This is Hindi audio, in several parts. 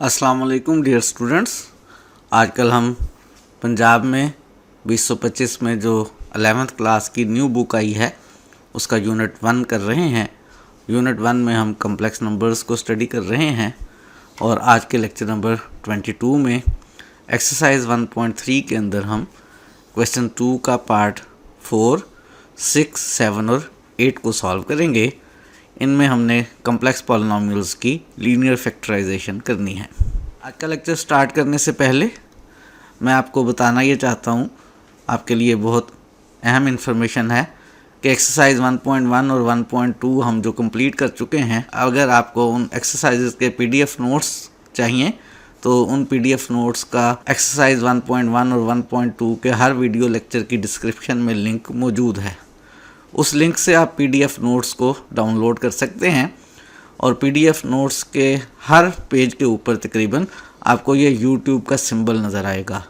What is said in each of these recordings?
अस्सलाम वालेकुम डियर स्टूडेंट्स। आजकल हम पंजाब में 2025 में जो 11th क्लास की न्यू बुक आई है उसका यूनिट 1 कर रहे हैं। यूनिट 1 में हम कम्प्लेक्स नंबर्स को स्टडी कर रहे हैं और आज के लेक्चर नंबर 22 में एक्सरसाइज 1.3 के अंदर हम क्वेश्चन 2 का पार्ट 4, 6, 7 और 8 को सॉल्व करेंगे। इनमें हमने कम्प्लेक्स पॉलिनॉमियल्स की लीनियर फैक्टराइजेशन करनी है। आज का लेक्चर स्टार्ट करने से पहले मैं आपको बताना ये चाहता हूँ, आपके लिए बहुत अहम इन्फॉर्मेशन है कि एक्सरसाइज 1.1 और 1.2 हम जो कंप्लीट कर चुके हैं। अगर आपको उन एक्सरसाइजेस के पीडीएफ नोट्स चाहिए तो उन पीडीएफ नोट्स का एक्सरसाइज 1.1 और 1.2 के हर वीडियो लेक्चर की डिस्क्रिप्शन में लिंक मौजूद है। उस लिंक से आप पीडीएफ नोट्स को डाउनलोड कर सकते हैं और पीडीएफ नोट्स के हर पेज के ऊपर तकरीबन आपको ये यूट्यूब का सिंबल नज़र आएगा।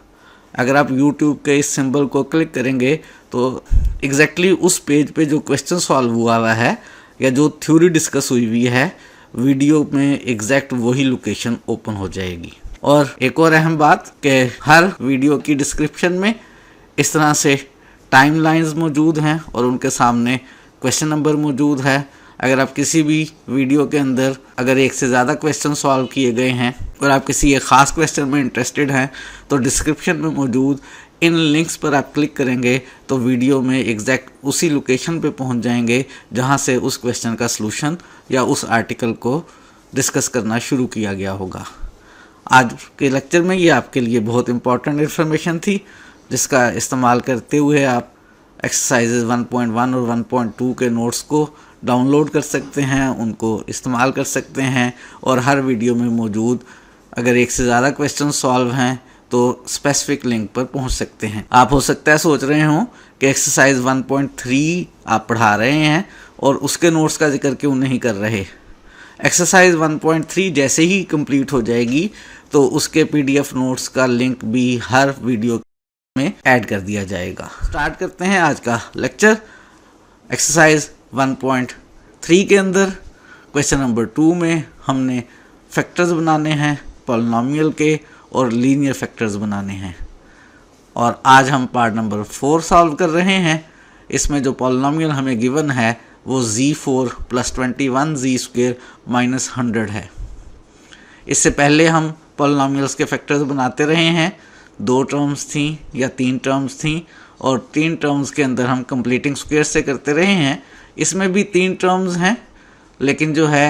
अगर आप यूट्यूब के इस सिंबल को क्लिक करेंगे तो एग्जैक्टली उस पेज पे जो क्वेश्चन सॉल्व हुआ है या जो थ्योरी डिस्कस हुई है वीडियो में एग्जैक्ट वही लोकेशन ओपन हो जाएगी। और एक और अहम बात कि हर वीडियो की डिस्क्रिप्शन में इस तरह से टाइमलाइंस मौजूद हैं और उनके सामने क्वेश्चन नंबर मौजूद है। अगर आप किसी भी वीडियो के अंदर अगर एक से ज़्यादा क्वेश्चन सॉल्व किए गए हैं और आप किसी एक ख़ास क्वेश्चन में इंटरेस्टेड हैं तो डिस्क्रिप्शन में मौजूद इन लिंक्स पर आप क्लिक करेंगे तो वीडियो में एग्जैक्ट उसी लोकेशन पे पहुंच जाएंगे जहां से उस क्वेश्चन का सलूशन या उस आर्टिकल को डिस्कस करना शुरू किया गया होगा। आज के लेक्चर में ये आपके लिए बहुत इंपॉर्टेंट इन्फॉर्मेशन थी जिसका इस्तेमाल करते हुए आप एक्सरसाइजेज 1.1 और 1.2 के नोट्स को डाउनलोड कर सकते हैं, उनको इस्तेमाल कर सकते हैं और हर वीडियो में मौजूद अगर एक से ज़्यादा क्वेश्चन सॉल्व हैं तो स्पेसिफिक लिंक पर पहुंच सकते हैं। आप हो सकता है सोच रहे हों कि एक्सरसाइज 1.3 आप पढ़ा रहे हैं और उसके नोट्स का जिक्र क्यों नहीं कर रहे। एक्सरसाइज 1.3 जैसे ही कंप्लीट हो जाएगी तो उसके पीडीएफ नोट्स का लिंक भी हर वीडियो में ऐड कर दिया जाएगा। स्टार्ट करते हैं आज का लेक्चर। एक्सरसाइज 1.3 के अंदर क्वेश्चन नंबर 2 में हमने फैक्टर्स बनाने हैं पॉलिनॉमियल के और लीनियर फैक्टर्स बनाने हैं और आज हम पार्ट नंबर 4 सॉल्व कर रहे हैं। इसमें जो पॉलिनॉमियल हमें गिवन है वो z4 + 21z² - 100 है। इससे पहले हम पॉलिनॉमियल्स के फैक्टर्स बनाते रहे हैं। 2 टर्म्स थी या 3 टर्म्स थी और 3 टर्म्स के अंदर हम कंप्लीटिंग स्क्वायर से करते रहे हैं। इसमें भी 3 टर्म्स हैं लेकिन जो है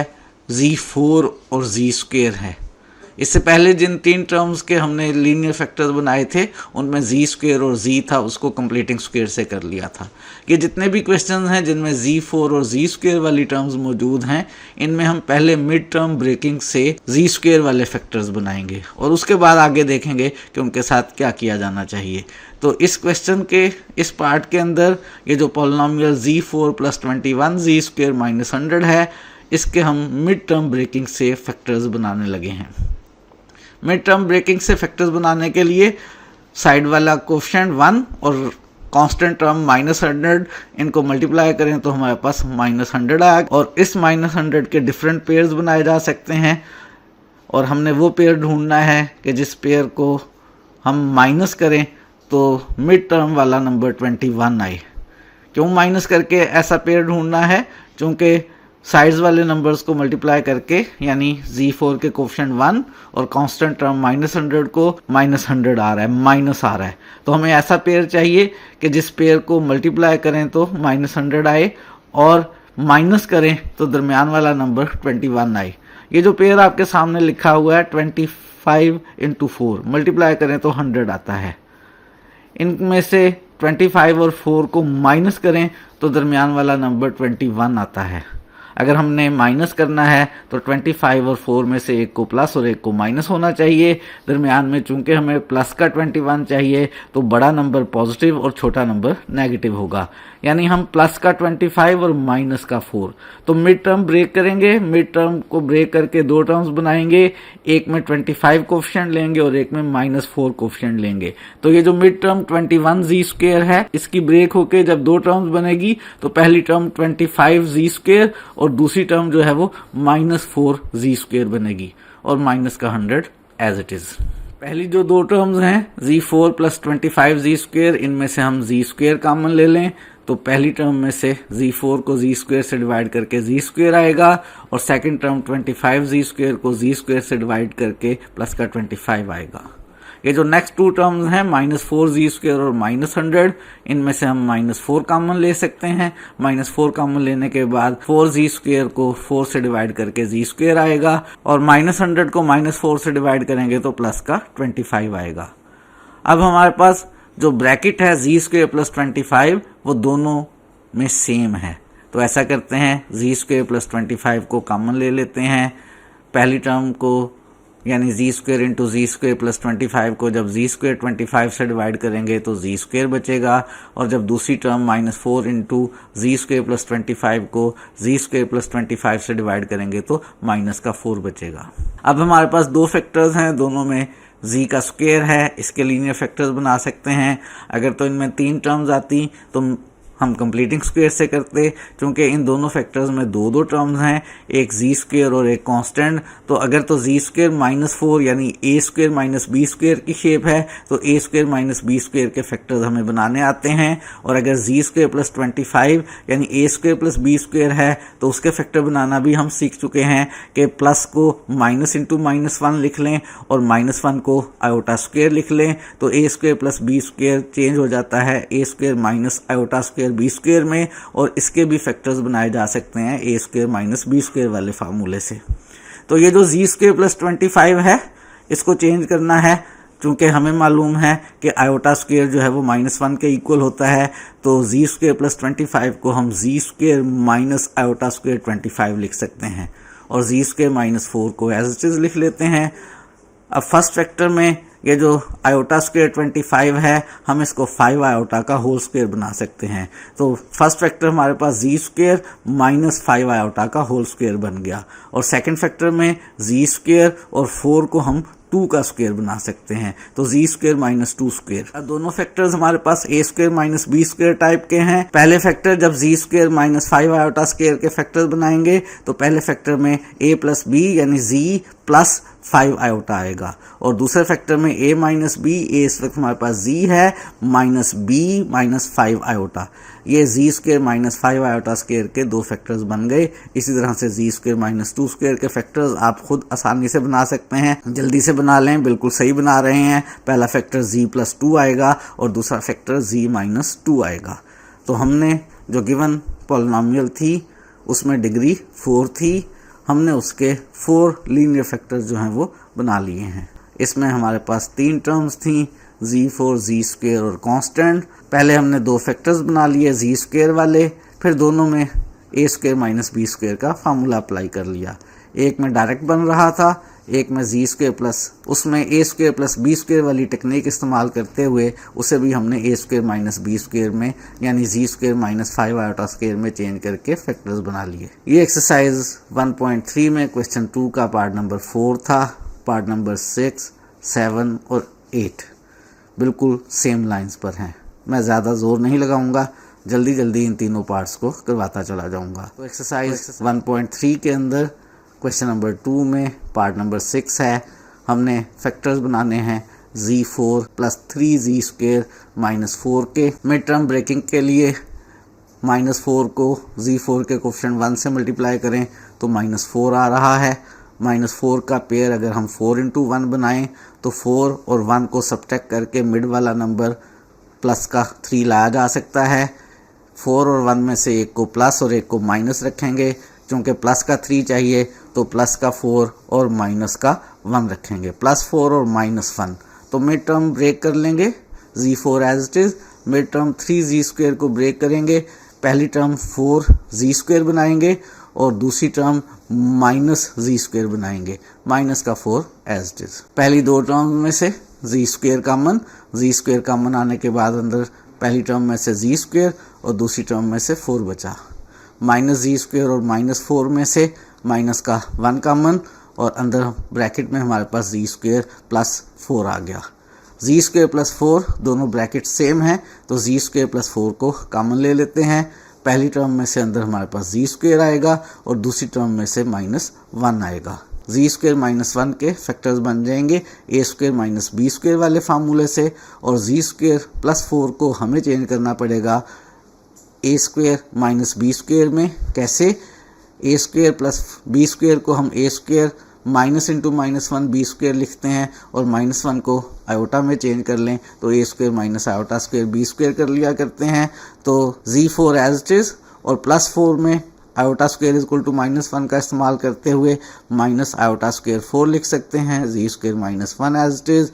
z4 और z² है। इससे पहले जिन 3 टर्म्स के हमने लीनियर फैक्टर्स बनाए थे उनमें z² और z था, उसको कंप्लीटिंग स्क्वायर से कर लिया था। ये जितने भी क्वेश्चंस हैं जिनमें z4 और z² वाली टर्म्स मौजूद हैं इनमें हम पहले मिड टर्म ब्रेकिंग से z² वाले फैक्टर्स बनाएंगे और उसके बाद आगे देखेंगे कि उनके साथ क्या किया जाना चाहिए। तो इस क्वेश्चन के इस पार्ट के अंदर ये जो पॉलिनॉमियल z4 + 21z² - 100 है इसके हम मिड टर्म ब्रेकिंग से फैक्टर्स बनाने लगे हैं। मिड टर्म ब्रेकिंग से फैक्टर्स बनाने के लिए साइड वाला कोफिशिएंट 1 और कांस्टेंट टर्म -100 इनको मल्टीप्लाई करें तो हमारे पास -100 आया और इस -100 के डिफरेंट पेयर्स बनाए जा सकते हैं और हमने वो पेयर ढूंढना है कि जिस पेयर को हम माइनस करें तो मिड टर्म वाला नंबर 21 आए। क्यों माइनस करके ऐसा पेयर ढूंढना है? क्योंकि साइड्स वाले नंबर्स को मल्टीप्लाई करके यानी z4 के कोफिशिएंट 1 और कांस्टेंट टर्म -100 को -100 आ रहा है, माइनस आ रहा है। तो हमें ऐसा पेयर चाहिए कि जिस पेयर को मल्टीप्लाई करें तो -100 आए और माइनस करें तो दरमियान वाला नंबर 21 आए। ये जो पेयर आपके सामने लिखा हुआ है 25 × 4 मल्टीप्लाई करें तो 100 आता है। इनमें से 25 और 4 को माइनस करें तो दरमियान वाला नंबर 21 आता है। अगर हमने माइनस करना है तो 25 और 4 में से एक को प्लस और एक को माइनस होना चाहिए। दरमियान में चूंकि हमें प्लस का 21 चाहिए तो बड़ा नंबर पॉजिटिव और छोटा नंबर नेगेटिव होगा, यानी हम प्लस का 25 और माइनस का 4। तो मिड टर्म ब्रेक करेंगे, मिड टर्म को ब्रेक करके 2 टर्म्स बनाएंगे, एक में 25 कोफिशिएंट लेंगे और एक में -4 कोफिशिएंट लेंगे। तो ये जो मिड टर्म 21z² है इसकी ब्रेक होके जब 2 टर्म्स बनेगी तो पहली टर्म 25z² और दूसरी टर्म जो है वो -4z² बनेगी और माइनस का 100 एज इट इज़। पहली जो दो टर्म्स हैं z4 प्लस 25 जी स्क्वेयर, इनमें से हम जी स्क्वेयर कॉमन ले लें तो पहली टर्म में से z4 को जी स्क्वेयर से डिवाइड करके जी स्क्वेयर आएगा और सेकंड टर्म 25 जी स्क्वेयर को जी स्क्वेयर से डिवाइड करके प्लस का 25 आएगा। ये जो नेक्स्ट टू टर्म्स हैं -4 जी स्क्वेयर और -100, इनमें से हम -4 कॉमन ले सकते हैं। -4 कॉमन लेने के बाद 4 जी स्क्वेयर को 4 से डिवाइड करके जी स्क्वेयर आएगा और -100 को -4 से डिवाइड करेंगे तो प्लस का 25 आएगा। अब हमारे पास जो ब्रैकेट है जी स्क्वेयर प्लस 25 वो दोनों में सेम है, तो ऐसा करते हैं जी स्क्वेयर प्लस 25 को कॉमन ले लेते हैं। पहली टर्म को यानी जी स्क्वेयर इंटू जी स्क्वेयर प्लस 25 को जब जी स्क्वेयर 25 से डिवाइड करेंगे तो जी स्क्वेयर बचेगा और जब दूसरी टर्म -4 इंटू जी स्क्वेयर प्लस 25 को जी स्क्वेयर प्लस 25 से डिवाइड करेंगे तो माइनस का 4 बचेगा। अब हमारे पास दो फैक्टर्स हैं, दोनों में जी का स्क्वेयर है, इसके लीनियर फैक्टर्स बना सकते हैं। अगर तो इनमें 3 टर्म्स आती तो हम कंप्लीटिंग स्क्वेयर से करते, क्योंकि इन दोनों फैक्टर्स में दो दो टर्म्स हैं, एक जी स्क्वेयर और एक कांस्टेंट। तो अगर तो जी स्क्वेयर -4 यानी ए स्क्वेयर माइनस बी स्क्वेयर की शेप है तो A square minus B square के फैक्टर्स हमें बनाने आते हैं। और अगर जी स्क्वेयर प्लस 25 यानी ए स्क्वेयर प्लस बी स्क्वेयर है तो उसके फैक्टर बनाना भी हम सीख चुके हैं कि प्लस को माइनस इंटू -1 लिख लें और -1 को आयोटा स्क्वेयर लिख लें तो A square plus B square change हो जाता है A square minus iota square B square में, और इसके भी फैक्टर्स बनाए जा सकते हैं A square minus B square वाले फार्मूले से। तो ये जो जी स्क्वेयर प्लस 25 है इसको चेंज करना है, क्योंकि हमें मालूम है कि आयोटा स्क्वेयर जो है वो -1 के इक्वल होता है, तो जी स्क्वेयर प्लस 25 को हम जी स्क्वेयर माइनस आयोटा स्क्वेयर 25 लिख सकते हैं और जी स्क्वेयर -4 को एज इट इज लिख लेते हैं। अब फर्स्ट फैक्टर में ये जो आयोटा स्क्वेयर 25 है हम इसको 5 आयोटा का होल स्क्वेयर बना सकते हैं। तो फर्स्ट फैक्टर हमारे पास जी स्क्वेयर माइनस 5 आयोटा का होल स्क्वेयर बन गया और सेकंड फैक्टर में जी स्क्वेयर और 4 को हम 2 का स्क्वेयर बना सकते हैं, तो जी स्क्वेयर माइनस 2 स्क्वेयर। अब दोनों फैक्टर्स हमारे पास A square minus B square type के हैं। पहले फैक्टर जब Z square minus 5 iota square के फैक्टर्स बनाएंगे तो पहले फैक्टर में ए प्लस बी यानी जी प्लस 5 आयोटा आएगा और दूसरे फैक्टर में a माइनस बी, ए इस वक्त हमारे पास z है माइनस b माइनस 5 आयोटा। ये जी स्क्वेयर माइनस 5 आयोटा स्क्वेयर के दो फैक्टर्स बन गए। इसी तरह से जी स्क्वेयर माइनस 2 स्क्वेयर के फैक्टर्स आप खुद आसानी से बना सकते हैं, जल्दी से बना लें, बिल्कुल सही बना रहे हैं। पहला फैक्टर z प्लस 2 आएगा और दूसरा फैक्टर z माइनस 2 आएगा। तो हमने जो गिवन पॉलिनोमियल थी उसमें डिग्री 4 थी, हमने उसके 4 लीनियर फैक्टर्स जो हैं वो बना लिए हैं। इसमें हमारे पास 3 टर्म्स थी z4 जी स्क्वेयर और कांस्टेंट। पहले हमने 2 फैक्टर्स बना लिए जी स्क्वेयर वाले, फिर दोनों में ए स्क्वेयर माइनस बी स्क्वेयर का फार्मूला अप्लाई कर लिया। एक में डायरेक्ट बन रहा था, एक में जी स्क्वेयर प्लस उसमें ए स्क्वेयर प्लस बी स्क्वेयर वाली टेक्निक इस्तेमाल करते हुए उसे भी हमने ए स्क्वेयर माइनस बी स्क्वेयर में यानी जी स्क्वेयर माइनस 5 आयोटा स्क्वेयर में चेंज करके फैक्टर्स बना लिए। ये एक्सरसाइज 1.3 में क्वेश्चन 2 का पार्ट नंबर 4 था। पार्ट नंबर 6, 7 और 8 बिल्कुल सेम लाइंस पर हैं। मैं ज़्यादा जोर नहीं लगाऊंगा, जल्दी जल्दी इन तीनों पार्ट्स को करवाता चला जाऊंगा। तो एक्सरसाइज 1.3 के अंदर क्वेश्चन नंबर 2 में पार्ट नंबर 6 है। हमने फैक्टर्स बनाने हैं z4 plus 3z square minus 4 के। मिड टर्म ब्रेकिंग के लिए -4 को z4 के कोफिशिएंट 1 से मल्टीप्लाई करें तो -4 आ रहा है। -4 का पेयर अगर हम 4 इंटू 1 बनाएं तो 4 और 1 को सब्ट्रैक्ट करके मिड वाला नंबर प्लस का 3 लाया जा सकता है। 4 और 1 में से एक को प्लस और एक को माइनस रखेंगे, क्योंकि प्लस का 3 चाहिए तो प्लस का 4 और माइनस का 1 रखेंगे, +4 और -1। तो मिड टर्म ब्रेक कर लेंगे z4 as it is. Mid term 3z square को ब्रेक करेंगे, पहली टर्म 4z स्क्वेयर बनाएंगे और दूसरी टर्म -z स्क्वेयर बनाएंगे, माइनस का 4 एज इट इज़। पहली दो टर्म में से z स्क्वेयर कॉमन आने के बाद अंदर पहली टर्म में से z स्क्वेयर और दूसरी टर्म में से 4 बचा। -z स्क्वेयर और -4 में से माइनस का 1 कॉमन और अंदर ब्रैकेट में हमारे पास z स्क्वेयर प्लस 4 आ गया। z स्क्वेयर प्लस 4 दोनों ब्रैकेट सेम है तो z स्क्वेयर प्लस 4 को कॉमन ले लेते हैं। पहली टर्म में से अंदर हमारे पास z स्क्वेयर आएगा और दूसरी टर्म में से -1 आएगा। जी स्क्वायर माइनस 1 के फैक्टर्स बन जाएंगे ए स्क्वायर माइनस बी स्क्वायर वाले फार्मूले से, और जी स्क्वायर प्लस 4 को हमें चेंज करना पड़ेगा A square minus B square में। कैसे? A square plus B square को हम A square minus into minus 1 B square लिखते हैं, और माइनस 1 को आयोटा में चेंज कर लें तो A square minus iota square B square कर लिया करते हैं। तो Z4 एज इट इज़, और प्लस 4 में iota square is equal to minus 1 का इस्तेमाल करते हुए माइनस आयोटा स्क्वायर 4 लिख सकते हैं। Z square minus 1 as it is,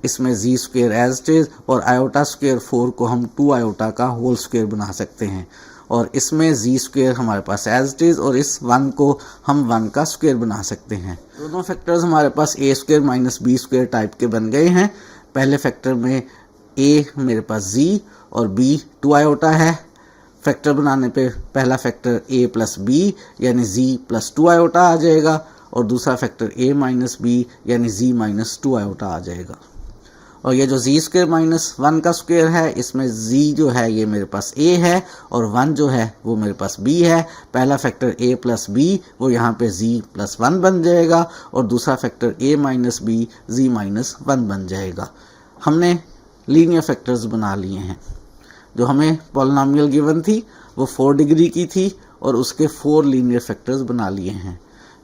इसमें Z square as it is, और आयोटा स्क्वायर 4 को हम 2 आयोटा का होल स्क्वायर बना सकते हैं, और इसमें जी स्क्वायर हमारे पास एज इट इज़, और इस 1 को हम 1 का स्क्वायर बना सकते हैं। दोनों फैक्टर्स हमारे पास A square minus B square type के बन गए हैं। पहले फैक्टर में ए मेरे पास जी और बी 2 आयोटा है। फैक्टर बनाने पे पहला फैक्टर ए प्लस बी यानी जी प्लस 2 आयोटा आ जाएगा, और दूसरा फैक्टर ए माइनस बी यानी जी माइनस 2 आयोटा आ जाएगा। और ये जो जी स्क्वायर माइनस 1 का स्क्वायर है, इसमें जी जो है ये मेरे पास ए है, और 1 जो है वो मेरे पास बी है। पहला फैक्टर ए प्लस बी वो यहाँ पे जी प्लस 1 बन जाएगा, और दूसरा फैक्टर ए माइनस बी जी माइनस 1 बन जाएगा। हमने लीनियर फैक्टर्स बना लिए हैं। जो हमें पॉलिनॉमियल गिवन थी वो 4 डिग्री की थी, और उसके 4 लीनियर फैक्टर्स बना लिए हैं।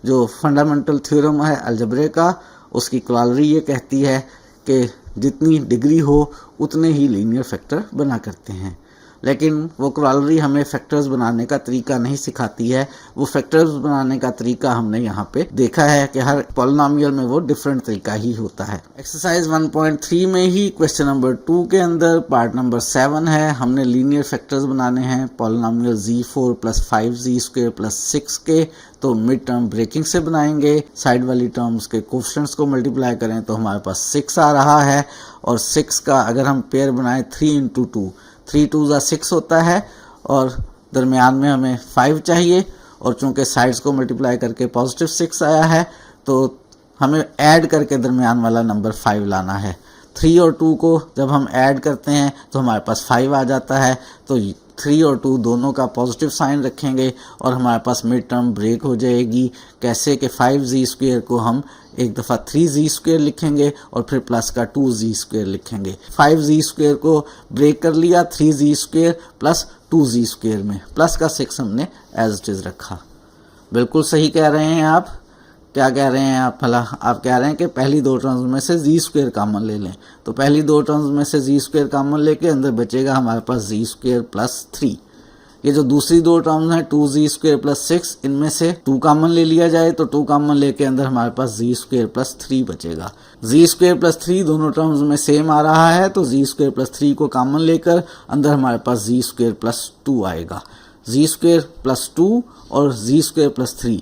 जो फंडामेंटल थ्योरम है अलजेब्रा का, उसकी क्वालरी ये कहती है कि जितनी डिग्री हो उतने ही लीनियर फैक्टर बना करते हैं। लेकिन वो क्वालरी हमें फैक्टर्स बनाने का तरीका नहीं सिखाती है। वो फैक्टर्स बनाने का तरीका हमने यहाँ पे देखा है कि हर पॉलिनॉमियल में वो डिफरेंट तरीका ही होता है। एक्सरसाइज 1.3 में ही क्वेश्चन नंबर 2 के अंदर पार्ट नंबर 7 है। हमने लीनियर फैक्टर्स बनाने हैं polynomial Z4 plus 5Z square plus 6 के। तो मिड टर्म ब्रेकिंग से बनाएंगे। साइड वाली टर्म्स के कोफिशिएंट्स को मल्टीप्लाई करें तो हमारे पास 6 आ रहा है, और 6 का अगर हम पेयर बनाएं 3 इंटू 2, 3 2 ज़ा 6 होता है, और दरमियान में हमें 5 चाहिए, और चूंकि साइड्स को मल्टीप्लाई करके पॉजिटिव 6 आया है तो हमें ऐड करके दरमियान वाला नंबर 5 लाना है। 3 और 2 को जब हम ऐड करते हैं तो हमारे पास 5 आ जाता है। तो 3 और 2 दोनों का पॉजिटिव साइन रखेंगे और हमारे पास मिड टर्म ब्रेक हो जाएगी। कैसे कि 5z स्क्वायर को हम एक दफ़ा 3z स्क्वायर लिखेंगे और फिर प्लस का 2z स्क्वायर लिखेंगे। 5z स्क्वायर को ब्रेक कर लिया 3z square plus 2z square में, प्लस का 6 हमने एज इट इज़ रखा। बिल्कुल सही कह रहे हैं आप। क्या कह रहे हैं आप? भला आप कह रहे हैं कि पहली 2 टर्म्स में से जी स्क्वायर कॉमन ले लें। तो पहली 2 टर्म्स में से जी स्क्वायर कॉमन लेके अंदर बचेगा हमारे पास जी स्क्वायर प्लस 3। ये जो दूसरी 2 टर्म्स हैं 2z स्क्वायर प्लस 6, इनमें से 2 कॉमन ले लिया जाए तो 2 कॉमन लेके अंदर हमारे पास जी स्क्वायर प्लस 3 बचेगा। जी स्क्वायर प्लस 3 दोनों टर्म्स में सेम आ रहा है, तो जी स्क्वायर प्लस 3 को कॉमन लेकर अंदर हमारे पास जी स्क्वायर प्लस 2 आएगा। जी स्क्वायर प्लस 2 और जी स्क्वायर प्लस 3।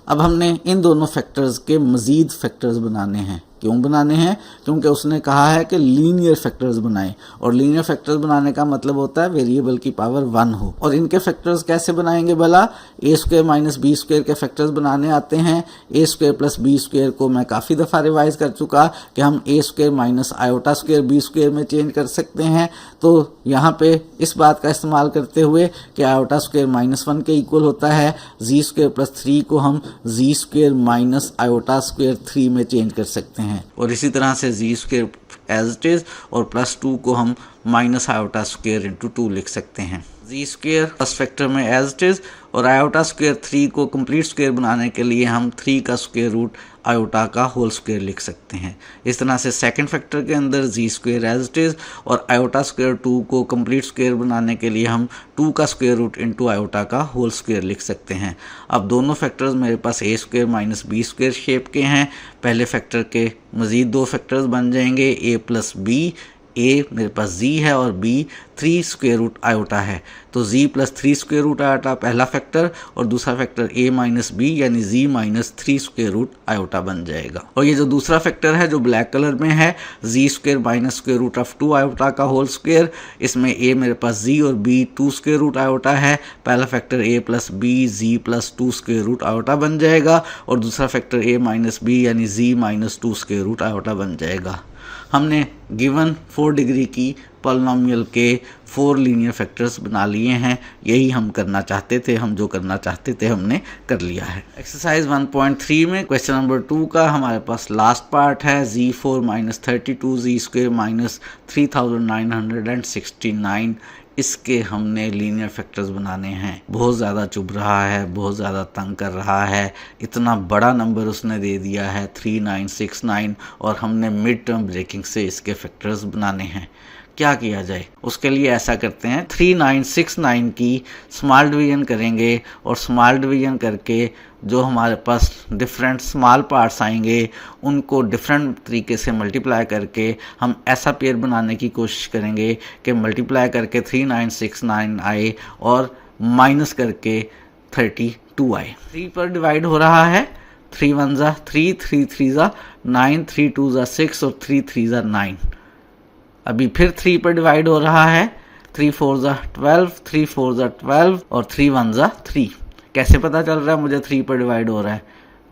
अब हमने इन दोनों फैक्टर्स के मज़ीद फैक्टर्स बनाने हैं। क्यों बनाने हैं? क्योंकि उसने कहा है कि लीनियर फैक्टर्स बनाएं, और लीनियर फैक्टर्स बनाने का मतलब होता है वेरिएबल की पावर 1 हो। और इनके फैक्टर्स कैसे बनाएंगे भला? A square minus B square के फैक्टर्स बनाने आते हैं। A square plus B square को मैं काफ़ी दफ़ा रिवाइज कर चुका कि हम A square minus iota square B square में चेंज कर सकते हैं। तो यहाँ पे इस बात का इस्तेमाल करते हुए कि आयोटा स्क्वायर -1 के इक्वल होता है, जी स्क्वायर प्लस 3 को हम जी स्क्वायर माइनस आयोटा स्क्वायर 3 में चेंज कर सकते हैं। और इसी तरह से जी स्क्वायर एज इट इज और प्लस 2 को हम माइनस आयोटा स्क्वायर इंटू 2 लिख सकते हैं। जी स्क्वायर फर्स्ट फैक्टर में एज इट इज, और आयोटा स्क्वायर 3 को कंप्लीट स्क्वायर बनाने के लिए हम 3 का स्क्वायर रूट आयोटा का होल स्क्वायर लिख सकते हैं। इस तरह से सेकंड फैक्टर के अंदर जी स्क्वायर एज इट इज और आयोटा स्क्वायर 2 को कंप्लीट स्क्वायर बनाने के लिए हम 2 का स्क्वायर रूट इंटू आयोटा का होल स्क्वायर लिख सकते हैं। अब दोनों फैक्टर्स मेरे पास A square minus B square shape के हैं। पहले फैक्टर के मज़ीद 2 फैक्टर्स बन जाएंगे, ए प्लस बी। ए मेरे पास जी है और बी 3 स्क्वायर रूट आयोटा है, तो जी प्लस 3 स्क्वायर रूट आयोटा पहला फैक्टर, और दूसरा फैक्टर ए माइनस बी यानी जी माइनस 3 स्क्वायर रूट आयोटा बन जाएगा। और ये जो दूसरा फैक्टर है जो ब्लैक कलर में है, Z square minus square root of 2 iota का होल स्क्वायर, इसमें ए मेरे पास जी और बी 2 स्क्वायर रूट आयोटा है। पहला फैक्टर ए प्लस बी जी प्लस 2 स्क्वायर रूट आयोटा बन जाएगा, और दूसरा फैक्टर ए माइनस बी यानी जी माइनस 2 स्क्वायर रूट आयोटा बन जाएगा। हमने गिवन 4 डिग्री की पॉलिनॉमियल के 4 लीनियर फैक्टर्स बना लिए हैं। यही हम करना चाहते थे, हम जो करना चाहते थे हमने कर लिया है। एक्सरसाइज 1.3 में क्वेश्चन नंबर 2 का हमारे पास लास्ट पार्ट है z4 minus 32 z square minus 3969। इसके हमने लीनियर फैक्टर्स बनाने हैं। बहुत ज़्यादा चुभ रहा है, बहुत ज़्यादा तंग कर रहा है, इतना बड़ा नंबर उसने दे दिया है 3969 और हमने मिड टर्म ब्रेकिंग से इसके फैक्टर्स बनाने हैं। क्या किया जाए? उसके लिए ऐसा करते हैं, 3969 की स्मॉल डिवीजन करेंगे और स्मॉल डिवीजन करके जो हमारे पास डिफरेंट स्मॉल पार्ट्स आएंगे उनको डिफरेंट तरीके से मल्टीप्लाई करके हम ऐसा पेयर बनाने की कोशिश करेंगे कि मल्टीप्लाई करके 3969 आए और माइनस करके 32 आए। 3 पर डिवाइड हो रहा है, 3 1 जा 3, 3 3 जा 9, 3 2 जा 6 और 3 3 जा 9। अभी फिर 3 पर डिवाइड हो रहा है, 3 4 जा 12, 3 4 जा 12 और 3 1 जा 3। कैसे पता चल रहा है मुझे 3 पर डिवाइड हो रहा है?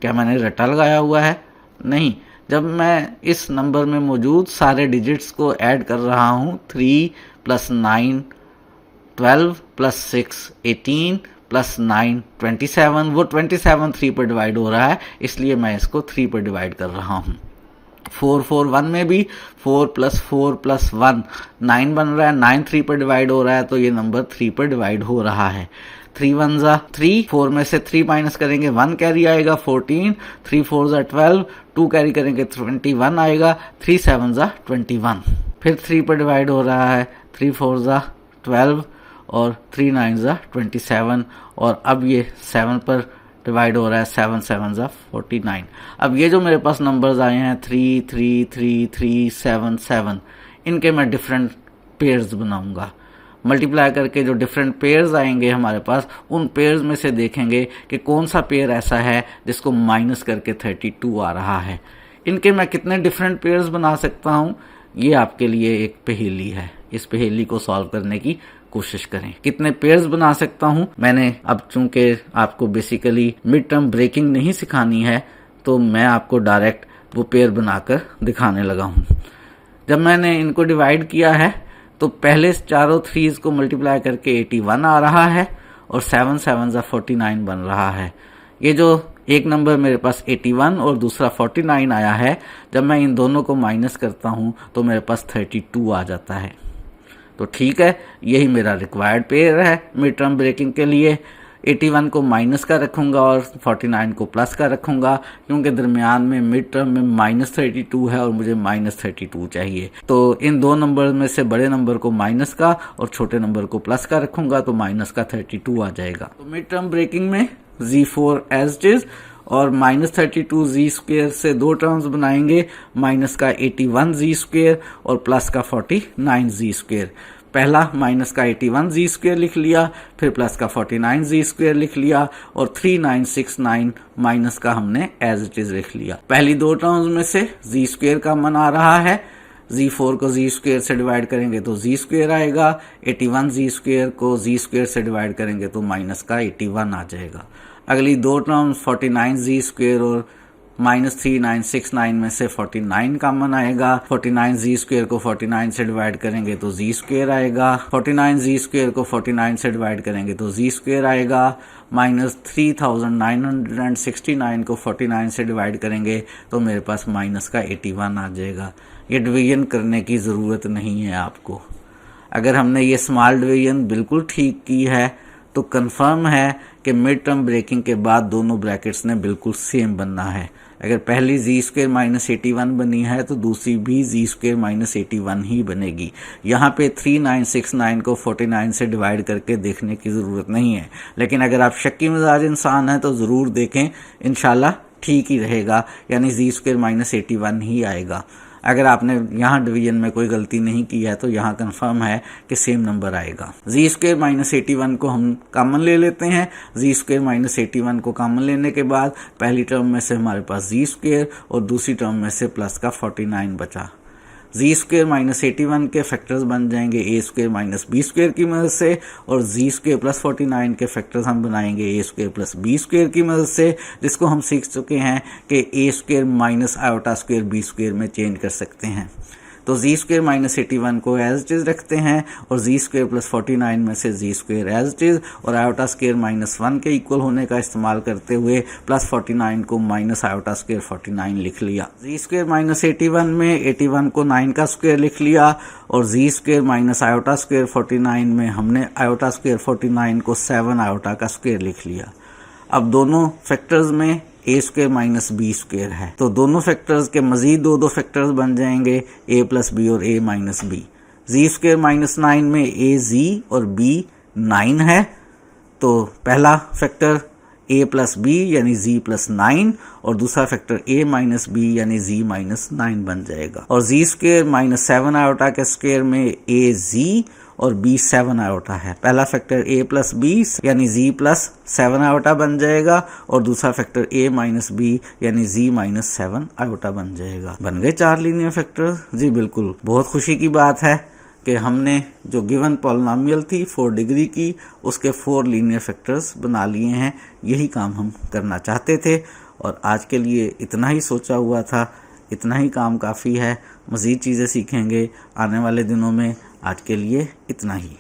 क्या मैंने रट्टा लगाया हुआ है? नहीं, जब मैं इस नंबर में मौजूद सारे डिजिट्स को ऐड कर रहा हूँ, 3 + 9 12 + 6 18 + 9 27, वो 27 3 पर डिवाइड हो रहा है, इसलिए मैं इसको 3 पर डिवाइड कर रहा हूँ। 4 4 1 में भी 4 + 4 + 1 9 बन रहा है, 9 3 पर डिवाइड हो रहा है, तो ये नंबर 3 पर डिवाइड हो रहा है। 3 1 जा 3, 4 में से 3 माइनस करेंगे 1 कैरी आएगा 14, 3 4 जा 12, 2 कैरी करेंगे 21 आएगा, 3 7 जा 21। फिर 3 पर डिवाइड हो रहा है, 3 4 जा 12 और 3 9 जा 27 और अब ये 7 पर डिवाइड हो रहा है, 7 7 जा 49। अब ये जो मेरे पास नंबर्स आए हैं 3 3 3 3 7 7, इनके मैं डिफरेंट पेयर्स बनाऊंगा। मल्टीप्लाई करके जो डिफरेंट पेयर्स आएंगे हमारे पास, उन पेयर्स में से देखेंगे कि कौन सा पेयर ऐसा है जिसको माइनस करके 32 आ रहा है। इनके मैं कितने डिफरेंट पेयर्स बना सकता हूँ, ये आपके लिए एक पहेली है। इस पहेली को सॉल्व करने की कोशिश करें। कितने पेयर्स बना सकता हूं? मैंने अब चूंकि आपको बेसिकली मिड टर्म ब्रेकिंग नहीं सिखानी है, तो मैं आपको डायरेक्ट वो पेयर बनाकर दिखाने लगा हूं। जब मैंने इनको डिवाइड किया है तो पहले चारों 3s को मल्टीप्लाई करके 81 आ रहा है और 7 7 जा 49 बन रहा है। ये जो एक नंबर मेरे पास 81 और दूसरा 49 आया है, जब मैं इन दोनों को माइनस करता हूं तो मेरे पास 32 आ जाता है। तो ठीक है, यही मेरा रिक्वायर्ड पेयर है मिड टर्म ब्रेकिंग के लिए। 81 को माइनस का रखूंगा और 49 को प्लस का रखूंगा, क्योंकि दरमियान में मिड टर्म में -32 है और मुझे -32 चाहिए। तो इन दो नंबर में से बड़े नंबर को माइनस का और छोटे नंबर को प्लस का रखूंगा, तो माइनस का 32 आ जाएगा। तो मिड टर्म ब्रेकिंग में Z4 एज इट इज और -32 Z स्क्वेयर से दो टर्म्स बनाएंगे, माइनस का 81 Z स्क्वेयर और प्लस का 49 Z स्क्वेयर। पहला माइनस का 81 Z स्क्वेयर लिख लिया, फिर प्लस का 49 Z स्क्वेयर लिख लिया और 3969 माइनस का हमने एज इट इज लिख लिया। पहली दो टर्म्स में से Z स्क्वेयर का मन आ रहा है, Z4 को Z स्क्वेयर से डिवाइड करेंगे तो Z स्क्वेयर आएगा, 81 Z स्क्वेयर को Z स्क्वेयर से डिवाइड करेंगे तो माइनस का 81 आ जाएगा। अगली दो टर्म्स 49 Z स्क्वेयर और -3969 में से 49 कॉमन आएगा। 49 Z स्क्वेयर को 49 से डिवाइड करेंगे तो Z स्क्वेयर आएगा। 49 Z स्क्वेयर को 49 से डिवाइड करेंगे तो Z स्क्वेयर आएगा। -3969 को 49 से डिवाइड करेंगे तो मेरे पास माइनस का 81 आ जाएगा। ये डिवीजन करने की ज़रूरत नहीं है आपको। अगर हमने ये स्मॉल डिवीजन बिल्कुल ठीक की है तो कंफर्म है कि मिड टर्म ब्रेकिंग के बाद दोनों ब्रैकेट्स ने बिल्कुल सेम बनना है। अगर पहली Z स्क्वेयर -81 बनी है तो दूसरी भी Z स्क्वेयर -81 ही बनेगी। यहाँ पे 3969 को 49 से डिवाइड करके देखने की ज़रूरत नहीं है, लेकिन अगर आप शक्की मिजाज इंसान हैं तो ज़रूर देखें, इंशाल्लाह ठीक ही रहेगा, यानी Z स्क्वेयर -81 ही आएगा। अगर आपने यहाँ डिवीजन में कोई गलती नहीं की है तो यहाँ कंफर्म है कि सेम नंबर आएगा। Z स्क्वेयर -81 को हम कॉमन ले लेते हैं। Z स्क्वेयर -81 को कॉमन लेने के बाद पहली टर्म में से हमारे पास Z स्क्वेयर और दूसरी टर्म में से प्लस का 49 बचा। Z स्क्वेयर -81 के फैक्टर्स बन जाएंगे A स्क्वेयर -B स्क्वेयर की मदद से, और Z स्क्वेयर प्लस 49 के फैक्टर्स हम बनाएंगे A square plus B square की मदद से, जिसको हम सीख चुके हैं कि A square minus iota square B square में चेंज कर सकते हैं। तो जी स्क्वायर माइनस 81 को एज इट इज़ रखते हैं और जी स्क्वायर प्लस 49 में से जी स्क्वायर एज इट इज़ और आयोटा स्क्वायर माइनस 1 के इक्वल होने का इस्तेमाल करते हुए प्लस 49 को माइनस आयोटा स्क्वायर 49 लिख लिया। जी स्क्वायर माइनस 81 में 81 को 9 का स्क्वायर लिख लिया और जी स्क्वायर माइनस आयोटा स्क्वायर 49 में हमने आयोटा स्क्वायर 49 को 7 आयोटा का स्क्वायर लिख लिया। अब दोनों फैक्टर्स में ए स्क्वायर माइनस बी स्क्वायर है, तो दोनों फैक्टर्स के मजीद दो फैक्टर्स बन जाएंगे ए प्लस बी और ए माइनस बी। जी स्क्वायर माइनस 9 में ए जी और बी 9 है, तो पहला फैक्टर ए प्लस बी यानी जी प्लस 9 और दूसरा फैक्टर ए माइनस बी यानी जी माइनस 9 बन जाएगा। और जी स्क्वायर माइनस 7 आयोटा के स्क्वायर में ए जी और बी 7 आयोटा है, पहला फैक्टर ए प्लस बी यानी जी प्लस 7 आयोटा बन जाएगा और दूसरा फैक्टर ए माइनस बी यानी जी माइनस 7 आयोटा बन जाएगा। बन गए 4 लीनियर फैक्टर। जी बिल्कुल, बहुत खुशी की बात है कि हमने जो गिवन पॉलिनोमियल थी 4 डिग्री की, उसके 4 लीनियर फैक्टर्स बना लिए हैं। यही काम हम करना चाहते थे और आज के लिए इतना ही सोचा हुआ था, इतना ही काम काफ़ी है। मज़ीद चीज़ें सीखेंगे आने वाले दिनों में। आज के लिए इतना ही।